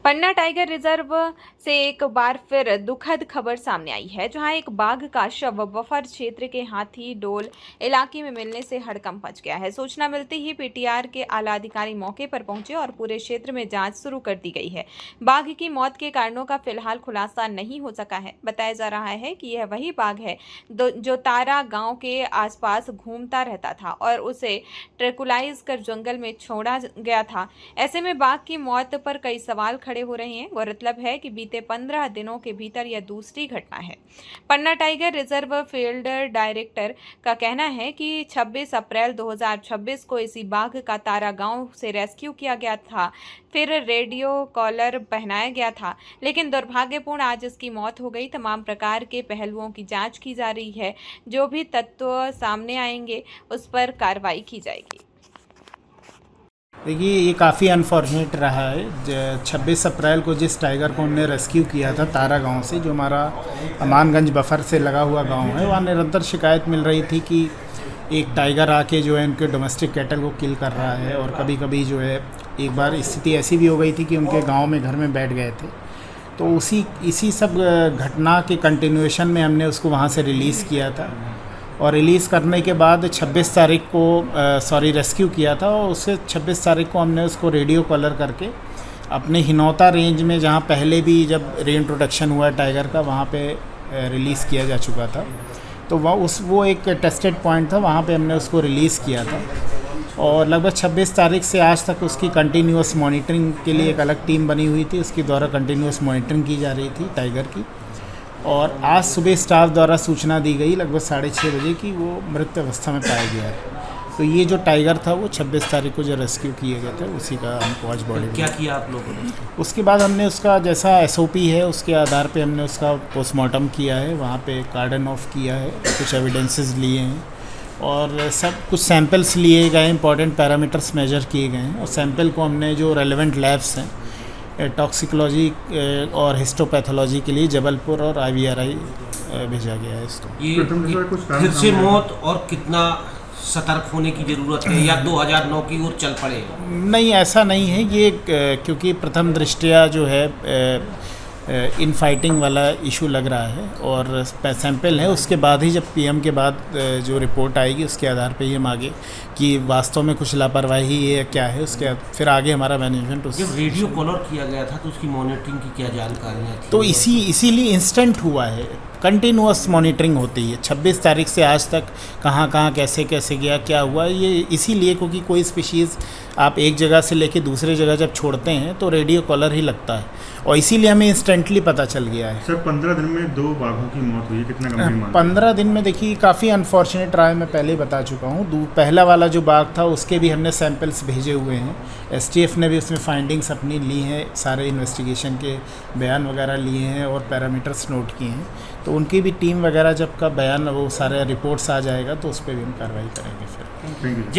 पन्ना tiger reserve से एक बार फिर दुखद खबर सामने आई है, जहां एक बाघ का शव बफर क्षेत्र के हाथी डोल इलाके में मिलने से हड़कंप मच गया है। सूचना मिलते ही पीटीआर के आला अधिकारी मौके पर पहुंचे और पूरे क्षेत्र में जांच शुरू कर दी गई है। बाघ की मौत के कारणों का फिलहाल खुलासा नहीं हो सका है। बताया जा रहा है कि यह वही बाघ है जो तारा गांव के आसपास घूमता रहता था और उसे ट्रैंकुलाइज कर जंगल में छोड़ा गया था। ऐसे में बाघ की मौत पर कई सवाल खड़े हो रहे हैं। गौरतलब है कि बीते 15 दिनों के भीतर यह दूसरी घटना है। पन्ना टाइगर रिजर्व फील्ड डायरेक्टर का कहना है कि 26 अप्रैल 2026 को इसी बाघ का तारा गांव से रेस्क्यू किया गया था, फिर रेडियो कॉलर पहनाया गया था, लेकिन दुर्भाग्यपूर्ण आज इसकी मौत हो गई। तमाम प्रकार के पहलुओं की जांच की जा रही है। जो भी तथ्य सामने आएंगे उस पर कार्रवाई की जाएगी। देखिए, ये काफ़ी अनफॉर्चुनेट रहा है। 26 अप्रैल को जिस टाइगर को हमने रेस्क्यू किया था तारा गांव से, जो हमारा अमानगंज बफर से लगा हुआ गांव है, वहाँ निरंतर शिकायत मिल रही थी कि एक टाइगर आके जो है उनके डोमेस्टिक कैटल को किल कर रहा है। और कभी कभी जो है एक बार स्थिति ऐसी भी हो गई थी कि उनके गांव में घर में बैठ गए थे। तो इसी सब घटना के कंटिन्यूएशन में हमने उसको वहाँ से रिलीज़ किया था और रिलीज़ करने के बाद 26 तारीख को रेस्क्यू किया था और उससे 26 तारीख को हमने उसको रेडियो कॉलर करके अपने हिनौता रेंज में, जहाँ पहले भी जब रीइंट्रोडक्शन हुआ टाइगर का, वहाँ पे रिलीज़ किया जा चुका था। तो वो एक टेस्टेड पॉइंट था, वहाँ पे हमने उसको रिलीज़ किया था। और लगभग 26 तारीख से आज तक उसकी कंटिन्यूस मॉनिटरिंग के लिए एक अलग टीम बनी हुई थी, उसके द्वारा कंटिन्यूस मॉनिटरिंग की जा रही थी टाइगर की। और आज सुबह स्टाफ द्वारा सूचना दी गई लगभग 6:30 बजे कि वो मृत अवस्था में पाया गया है। तो ये जो टाइगर था वो 26 तारीख को जो रेस्क्यू किए गए थे, उसी का हमको आज बॉडी। क्या किया आप लोगों ने? उसके बाद हमने उसका जैसा SOP है उसके आधार पे हमने उसका पोस्टमार्टम किया है, वहाँ पे कार्डन ऑफ किया है, कुछ एविडेंसेस लिए हैं और सब कुछ सैंपल्स लिए गए, इंपॉर्टेंट पैरामीटर्स मेजर किए गए हैं। और सैंपल को हमने जो रेलेवेंट लैब्स हैं टॉक्सिकोलॉजी और हिस्टोपैथोलॉजी के लिए जबलपुर और IVRI भेजा गया है इसको। ये फिर से मौत और कितना सतर्क होने की ज़रूरत है, या 2009 की ओर चल पड़े? नहीं, ऐसा नहीं है ये, क्योंकि प्रथम दृष्टया जो है इन फाइटिंग वाला इशू लग रहा है और सैंपल है। उसके बाद ही जब PM के बाद जो रिपोर्ट आएगी उसके आधार पे ही हम आगे कि वास्तव में कुछ लापरवाही है क्या है, उसके फिर आगे हमारा मैनेजमेंट जब रेडियो कॉलर किया गया था तो उसकी मॉनिटरिंग की क्या जानकारियाँ थी? तो इसीलिए इंस्टेंट हुआ है, कंटिन्यूअस मॉनिटरिंग होती है। 26 तारीख से आज तक कहाँ कैसे गया, क्या हुआ, ये इसीलिए क्योंकि कोई स्पीशीज़ आप एक जगह से लेके दूसरे जगह जब छोड़ते हैं तो रेडियो कॉलर ही लगता है और इसीलिए हमें इंस्टेंटली पता चल गया है। सर, 15 दिन में 2 बाघों की मौत हुई है, कितना गंभीर मामला? 15 दिन में देखिए काफ़ी अनफॉर्चुनेट रहा है, मैं पहले बता चुका हूँ। पहला वाला जो बाघ था उसके भी हमने सैंपल्स भेजे हुए हैं, STF ने भी उसमें फाइंडिंग्स अपनी ली हैं, सारे इन्वेस्टिगेशन के बयान वगैरह लिए हैं और पैरामीटर्स नोट किए हैं। तो उनकी भी टीम वगैरह जब का बयान वो सारे रिपोर्ट्स आ जाएगा तो उस पर भी हम कार्रवाई करेंगे फिर। Thank you.